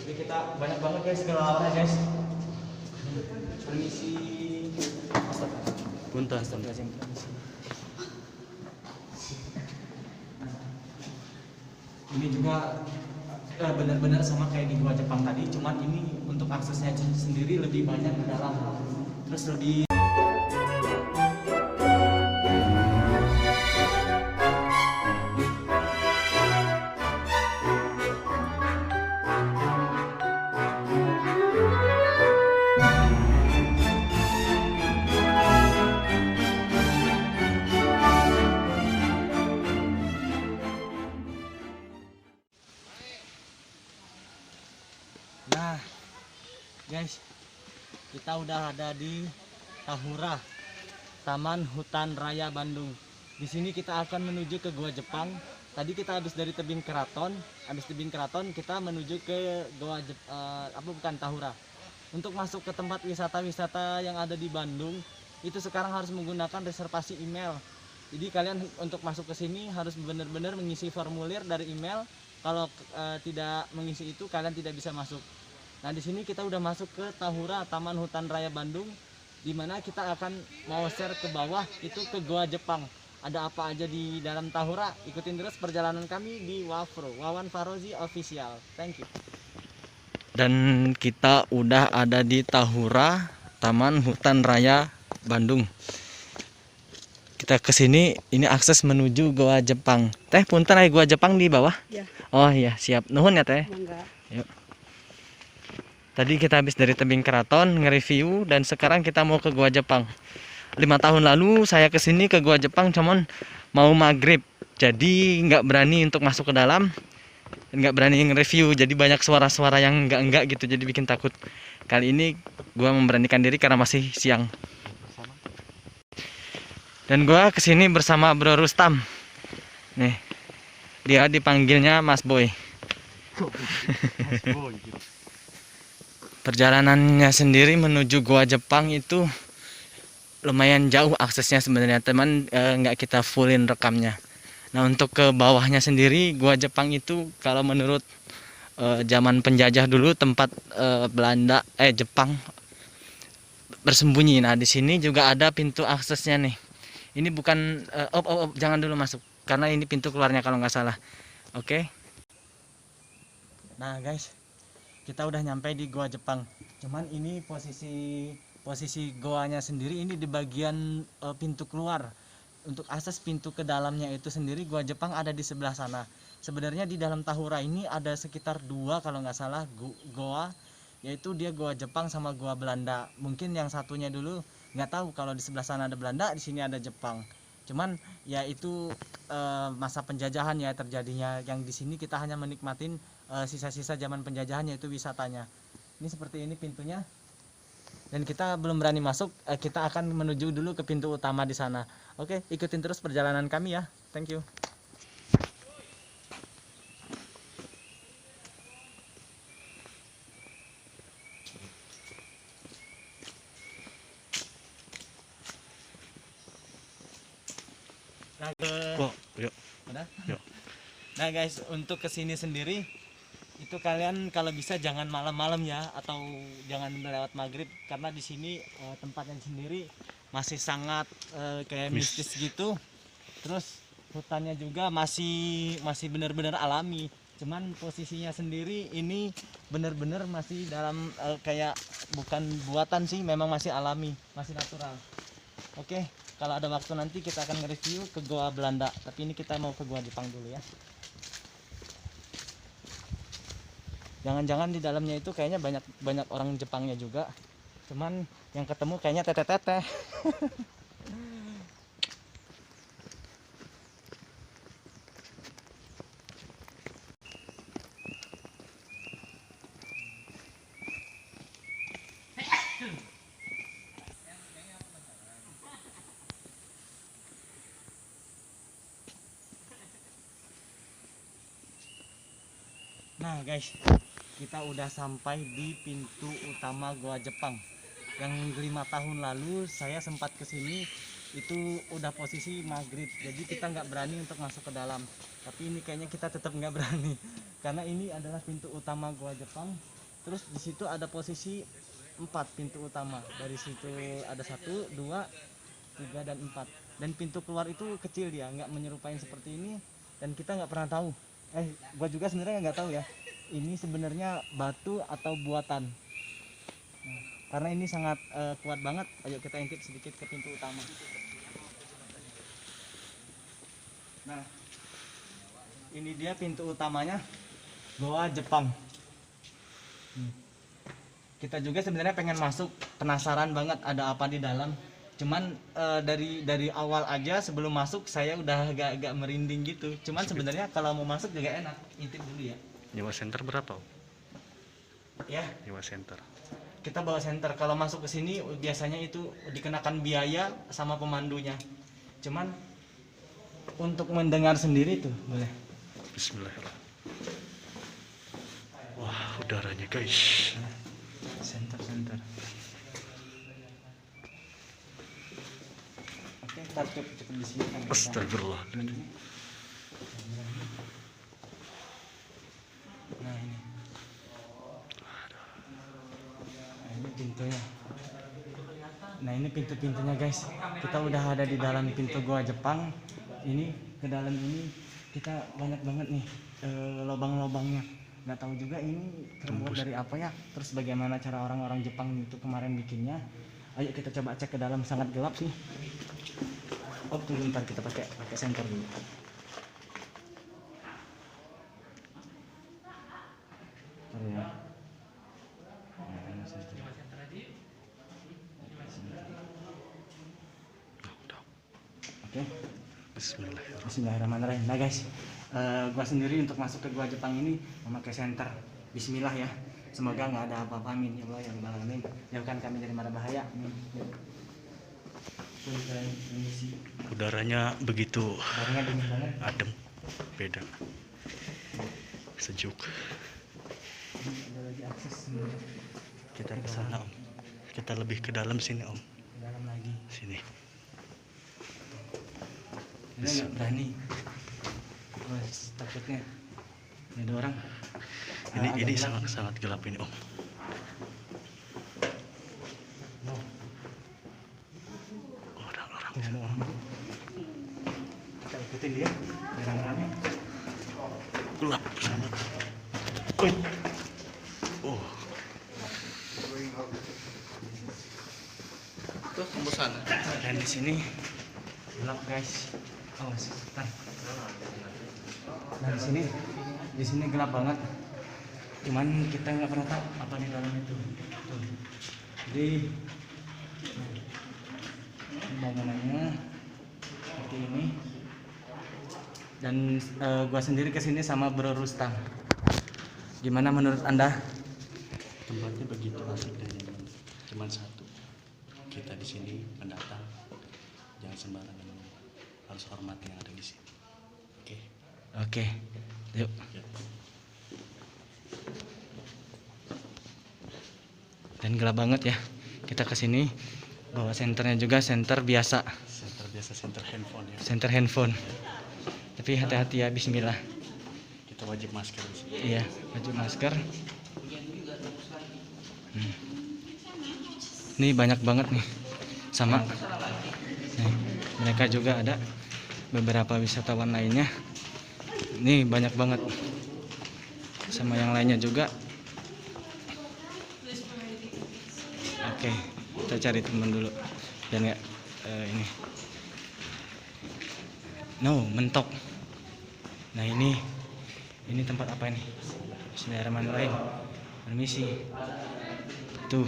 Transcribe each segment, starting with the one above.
Jadi kita banyak banget guys kelelawannya guys. Permisi. Punten. Ini juga benar-benar sama kayak di gua Jepang tadi, cuman ini untuk aksesnya sendiri lebih banyak ke dalam, terus lebih. Nah, guys, kita udah ada di Tahura, Taman Hutan Raya Bandung. Di sini kita akan menuju ke Gua Jepang. Tadi kita habis dari tebing keraton, kita menuju ke Tahura. Untuk masuk ke tempat wisata-wisata yang ada di Bandung, itu sekarang harus menggunakan reservasi email. Jadi kalian untuk masuk ke sini harus benar-benar mengisi formulir dari email. Kalau tidak mengisi itu, kalian tidak bisa masuk. Nah, di sini kita udah masuk ke Tahura, Taman Hutan Raya Bandung, di mana kita akan mau share ke bawah itu ke Gua Jepang. Ada apa aja di dalam Tahura? Ikutin terus perjalanan kami di Wafro, Wawan Farozi Official. Thank you. Dan kita udah ada di Tahura, Taman Hutan Raya Bandung. Kita kesini, ini akses menuju Gua Jepang. Teh, punten aya Gua Jepang di bawah? Ya. Oh iya, siap. Nuhun ya teh. Enggak. Yuk. Tadi kita habis dari tebing keraton nge-review dan sekarang kita mau ke Gua Jepang. 5 tahun lalu saya kesini ke Gua Jepang cuman mau maghrib, jadi nggak berani untuk masuk ke dalam, nggak berani nge-review, jadi banyak suara-suara yang enggak gitu, jadi bikin takut. Kali ini gua memberanikan diri karena masih siang. Dan gua kesini bersama Bro Rustam. Nih, dia dipanggilnya Mas Boy. Perjalanannya sendiri menuju Gua Jepang itu lumayan jauh aksesnya sebenarnya teman, nggak kita fullin rekamnya. Nah, untuk ke bawahnya sendiri Gua Jepang itu kalau menurut zaman penjajah dulu tempat Jepang bersembunyi. Nah, di sini juga ada pintu aksesnya nih. Ini bukan jangan dulu masuk karena ini pintu keluarnya kalau nggak salah. Oke. Nah, guys, kita udah nyampe di Gua Jepang. Cuman ini posisi goanya sendiri ini di bagian pintu keluar. Untuk akses pintu ke dalamnya itu sendiri Gua Jepang ada di sebelah sana. Sebenarnya di dalam Tahura ini ada sekitar 2 kalau nggak salah goa, yaitu dia Gua Jepang sama Gua Belanda. Mungkin yang satunya dulu nggak tahu kalau di sebelah sana ada Belanda, di sini ada Jepang. Cuman ya itu masa penjajahan ya terjadinya. Yang di sini kita hanya menikmatin sisa-sisa zaman penjajahan, yaitu wisatanya. Ini seperti ini pintunya. Dan kita belum berani masuk, kita akan menuju dulu ke pintu utama di sana. Oke, ikutin terus perjalanan kami ya. Thank you. Nah, Yuk. udah? Yuk. Nah guys, untuk kesini sendiri itu kalian kalau bisa jangan malam-malam ya, atau jangan lewat maghrib, karena di sini tempatnya sendiri masih sangat kayak mistis gitu. Terus hutannya juga masih benar-benar alami. Cuman posisinya sendiri ini benar-benar masih dalam kayak bukan buatan sih, memang masih alami, masih natural. Oke, kalau ada waktu nanti kita akan nge-review ke Goa Belanda. Tapi ini kita mau ke Goa Jepang dulu ya. Jangan-jangan di dalamnya itu kayaknya banyak orang Jepangnya juga. Cuman yang ketemu kayaknya teteh-teteh. Nah guys, kita udah sampai di pintu utama Goa Jepang. Yang 5 tahun lalu saya sempat kesini, itu udah posisi maghrib, jadi kita nggak berani untuk masuk ke dalam. Tapi ini kayaknya kita tetap nggak berani karena ini adalah pintu utama Goa Jepang. Terus di situ ada posisi 4 pintu utama. Dari situ ada 1, 2, 3 dan 4. Dan pintu keluar itu kecil dia, nggak menyerupai seperti ini. Dan kita nggak pernah tahu. Gua juga sebenarnya nggak tahu ya. Ini sebenarnya batu atau buatan. Nah, karena ini sangat kuat banget. Ayo kita intip sedikit ke pintu utama. Nah, ini dia pintu utamanya, Goa Jepang. Kita juga sebenarnya pengen masuk, penasaran banget ada apa di dalam. Cuman dari awal aja sebelum masuk saya udah agak merinding gitu. Cuman sebenarnya kalau mau masuk juga enak, intip dulu ya. Nyewa center berapa? Ya, Nyewa center. kita bawa senter. Kalau masuk ke sini biasanya itu dikenakan biaya sama pemandunya. Cuman untuk mendengar sendiri tuh boleh. Bismillahirrahmanirrahim. Wah, udaranya guys. Center. Oke, kita cukup di sini kan. Astagfirullah. Nah ini. Nah, ini pintunya. Nah ini pintu-pintunya guys. Kita udah ada di dalam pintu Goa Jepang. Ini ke dalam ini kita banyak banget nih lubang-lubangnya. Nggak tahu juga ini terbuat dari apa ya. Terus bagaimana cara orang-orang Jepang itu kemarin bikinnya. Ayo kita coba cek ke dalam, sangat gelap sih. Oh tunggu ntar kita pakai senter dulu. Bentar ya. Oke. Bismillahirrahmanirrahim. Nah guys, gua sendiri untuk masuk ke Goa Jepang ini memakai senter. Bismillah ya. Semoga nggak ada apa-apa, amin ya Allah ya Rabbal alamin. Jauhkan kami dari mara bahaya. Amin. Udaranya begitu Udaranya dingin banget. adem, beda, sejuk. Ada lagi akses Kita ke sana om. Kita lebih ke dalam sini om. ke dalam lagi. Sini. Kita nggak berani. Wah, takutnya ini ada orang. Ini sangat gelap ini om. Orang-orang. Ada orang. Kita ikutin dia. Rame-rame. Gelap sangat. Wih. Oh. Tuh tembus sana. Dan di sini gelap guys. Oh, sebentar. Nah di sini gelap banget. Cuman kita nggak pernah tahu apa di dalam itu. Tuh. Jadi bangunannya seperti ini. Dan gua sendiri kesini sama Bro Rustam. Gimana menurut Anda? Tempatnya begitu asik dan nyaman. Cuman satu, kita di sini pendatang, jangan sembarangan, harus hormati yang ada di sini. Oke. Oke. Yuk. Ya. Dan gelap banget ya. Kita kesini bawa senternya juga, senter biasa, Center biasa, center handphone ya. senter handphone. Tapi hati-hati ya, Bismillah. Kita wajib masker di sini. Iya, wajib masker. Ini banyak banget nih, sama. Nih, mereka juga ada beberapa wisatawan lainnya. Ini banyak banget, sama yang lainnya juga. Oke, kita cari teman dulu. Dan ya, ini. No, mentok. Nah ini tempat apa ini? Bismillahirrahmanirrahim. Permisi. Tuh,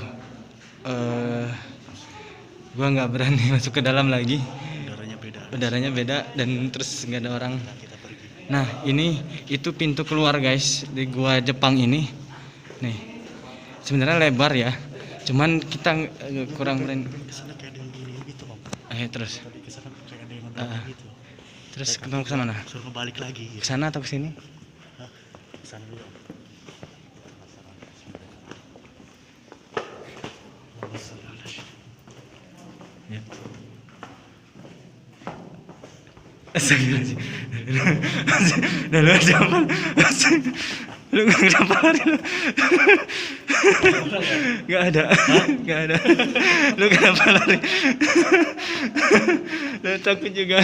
gua nggak berani masuk ke dalam lagi. Udaranya beda. Udaranya beda dan terus nggak ada orang. Nah, kita pergi. Nah itu pintu keluar guys di Goa Jepang ini. Nih, sebenarnya lebar ya. Cuman kita kurang berani. Kesana kayak ada yang gini gitu om. Terus, Tadi kesana kayak ada yang nonton gitu. terus ke sana mana? Suruh balik lagi. Ke sana atau ke sini? Kesana dulu om. Ya. Astagfirullahaladzim. Dah lu aja. Lu kenapa lari lu? Nggak ada. Nggak ada. Lu kenapa lari? Lu takut juga.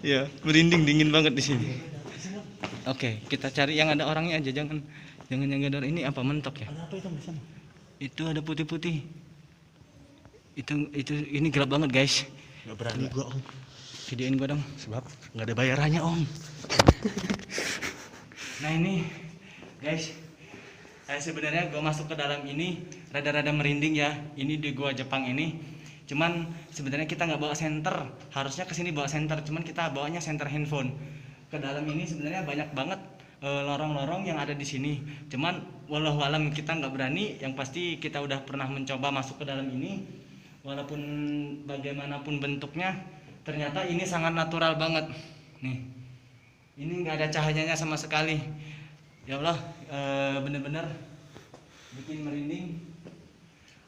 Ya, merinding, dingin banget di sini. Oke, kita cari yang ada orangnya aja, jangan yang gak ada orang. Ini apa, mentok ya? Ada apa itu di sana? Itu ada putih-putih. Itu ini gelap banget, guys. Nggak berani gua om. Videoin gua dong. Sebab nggak ada bayarannya om. Nah ini guys, saya sebenarnya gua masuk ke dalam ini rada-rada merinding ya. Ini di gua Jepang ini. Cuman sebenarnya kita nggak bawa senter. Harusnya kesini bawa senter. Cuman kita bawanya senter handphone. Ke dalam ini sebenarnya banyak banget lorong-lorong yang ada di sini. Cuman wallahualam kita nggak berani. Yang pasti kita udah pernah mencoba masuk ke dalam ini. Walaupun bagaimanapun bentuknya, ternyata ini sangat natural banget. Nih, ini nggak ada cahayanya sama sekali. Ya Allah, bener-bener bikin merinding.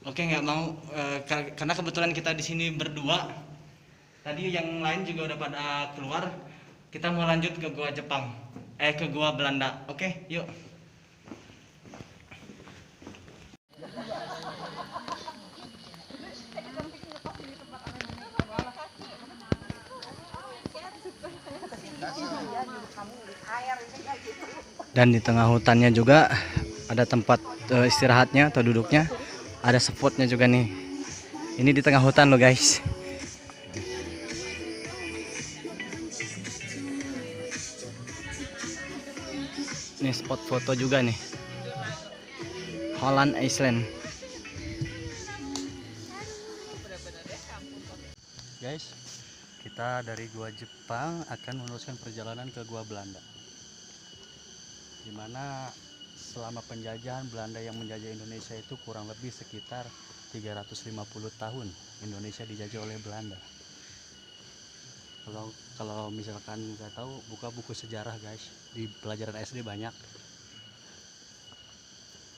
Oke, nggak mau karena kebetulan kita di sini berdua. Tadi yang lain juga udah pada keluar. Kita mau lanjut ke gua Jepang, ke gua Belanda. Oke, yuk. Dan di tengah hutannya juga ada tempat istirahatnya atau duduknya, ada spotnya juga nih. Ini di tengah hutan loh guys. Ini spot foto juga nih, Holland Island. Guys, kita dari gua Jepang akan meneruskan perjalanan ke gua Belanda, dimana selama penjajahan Belanda yang menjajah Indonesia itu kurang lebih sekitar 350 tahun Indonesia dijajah oleh Belanda. Kalau misalkan nggak tahu, buka buku sejarah guys, di pelajaran SD banyak.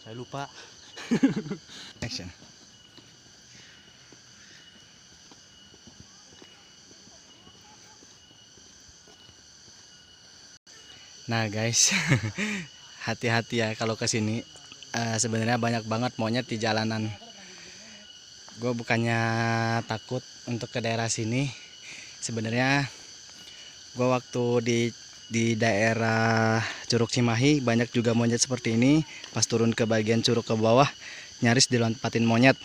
Saya lupa. Action. Nah guys, hati-hati ya kalau kesini. Sebenarnya banyak banget monyet di jalanan. Gue bukannya takut untuk ke daerah sini. Sebenarnya gue waktu di daerah Curug Cimahi banyak juga monyet seperti ini. Pas turun ke bagian curug ke bawah, nyaris dilompatin monyet.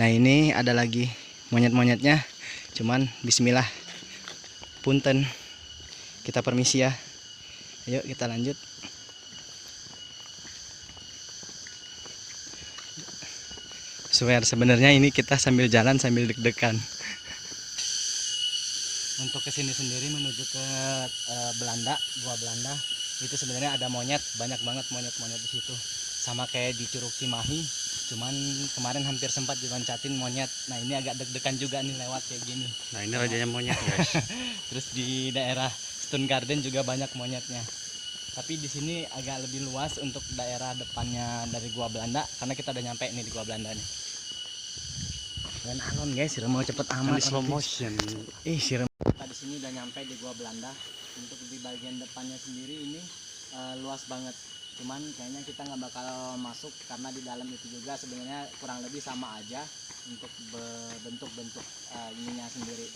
Nah ini ada lagi monyet-monyetnya. Cuman bismillah, punten, kita permisi ya. Ayo kita lanjut. Swear sebenarnya ini kita sambil jalan sambil deg-degan. Untuk kesini sendiri menuju ke Belanda, gua Belanda, itu sebenarnya ada monyet, banyak banget monyet-monyet di situ. Sama kayak di Curug Cimahi, cuman kemarin hampir sempat diloncatin monyet. Nah ini agak deg-degan juga nih lewat kayak gini. Nah ini rajanya monyet guys. Terus di daerah Stone Garden juga banyak monyetnya. Tapi di sini agak lebih luas untuk daerah depannya dari gua Belanda, karena kita udah nyampe nih di gua Belanda nih. Dan alon guys, mau cepet amat. Slow motion. Si kita di sini udah nyampe di gua Belanda. Untuk di bagian depannya sendiri ini luas banget. Cuman kayaknya kita nggak bakal masuk karena di dalam itu juga sebenarnya kurang lebih sama aja untuk bentuk-bentuk ininya sendiri.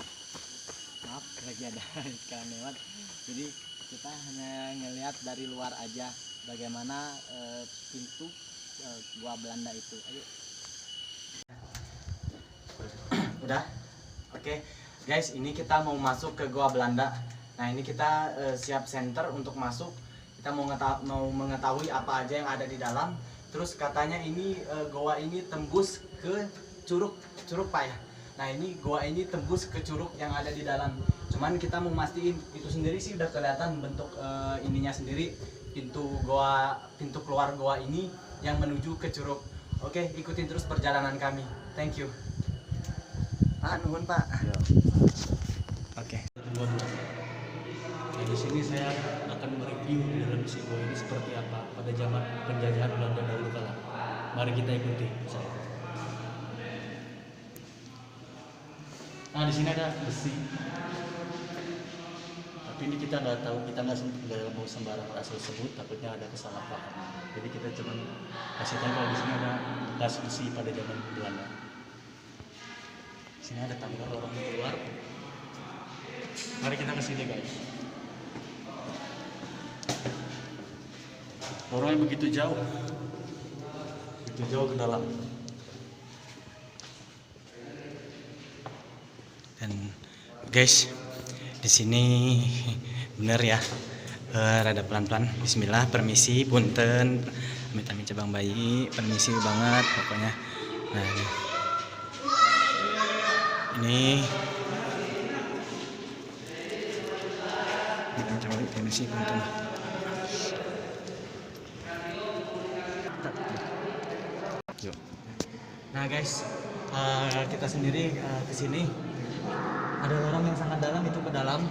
Maaf lagi ada iklan lewat. Jadi kita hanya ngelihat dari luar aja bagaimana pintu gua Belanda itu. Ayo. Udah. Oke. Guys, ini kita mau masuk ke gua Belanda. Nah, ini kita siap center untuk masuk. Kita mau mengetahui apa aja yang ada di dalam. Terus katanya ini gua ini tembus ke curug Pak ya. Nah, ini gua ini tembus ke curug yang ada di dalam. Cuman kita mau mastiin itu sendiri sih udah kelihatan bentuk ininya sendiri, pintu keluar gua ini yang menuju ke curug. Oke, ikutin terus perjalanan kami. Thank you. Pak, nuhun Pak. Ya. Oke. Nah, di sini saya akan mereview di dalam isi gua ini seperti apa pada zaman penjajahan Belanda dahulu kala. Mari kita ikuti. Nah, di sini ada besi. Tapi Tapi ini kita nggak tahu, kita nggak mau sembarang asal sebut, takutnya ada kesalahpahaman. Jadi kita cuma kasih tahu kalau di sini ada bekas besi pada zaman Belanda. Di sini ada tangga lorong keluar. Mari kita ke sini guys. Lorongnya begitu jauh ke dalam. Dan guys, di sini bener ya, rada pelan-pelan. Bismillah, permisi, punten, amit-amit cabang bayi, permisi banget pokoknya. Nah ini cabang bayi, permisi, punten. Yuk. Nah guys, kita sendiri ke sini ada lorong yang sangat dalam, itu ke dalam.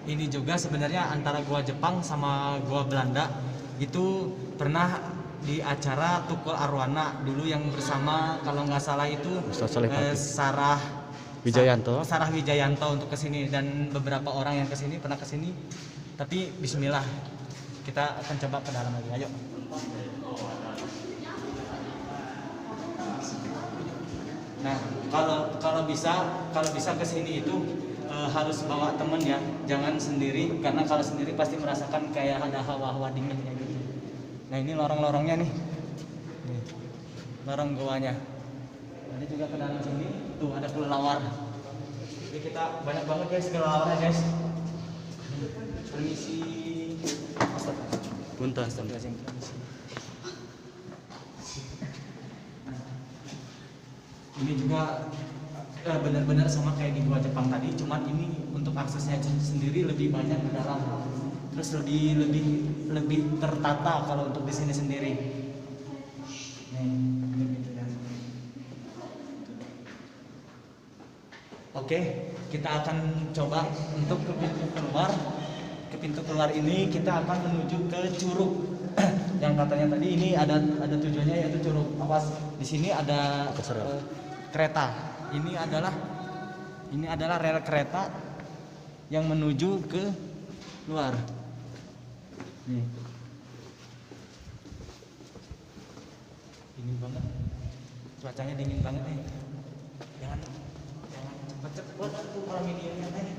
Ini juga sebenarnya antara gua Jepang sama gua Belanda itu pernah di acara Tukul Arwana dulu yang bersama kalau nggak salah itu Ustaz Saleh Fakih. Sarah Wijayanto untuk kesini, dan beberapa orang yang kesini pernah kesini. Tapi Bismillah, kita akan coba ke dalam lagi. Ayo. Nah, kalau bisa ke sini itu harus bawa temen ya, jangan sendiri, karena kalau sendiri pasti merasakan kayak ada hawa-hawa dingin kayak gitu. Nah, ini lorong-lorongnya nih. Nih, lorong goanya. Nanti juga ke dalam sini, tuh ada kelelawar. Jadi kita banyak banget guys kelelawarnya guys. Permisi. Punten. Ini juga benar-benar sama kayak di gua Jepang tadi, cuman ini untuk aksesnya sendiri lebih banyak ke dalam, terus lebih tertata kalau untuk di sini sendiri. Nih, gitu ya. Oke, kita akan coba untuk ke pintu keluar. Ke pintu keluar ini kita akan menuju ke curug. Yang katanya tadi ini ada tujuannya, yaitu curug. Awas, di sini ada kereta. Ini adalah rel kereta yang menuju ke luar. Nih. Dingin banget. Cuacanya dingin banget nih. Jangan cepet-cepet kalau videonya nih.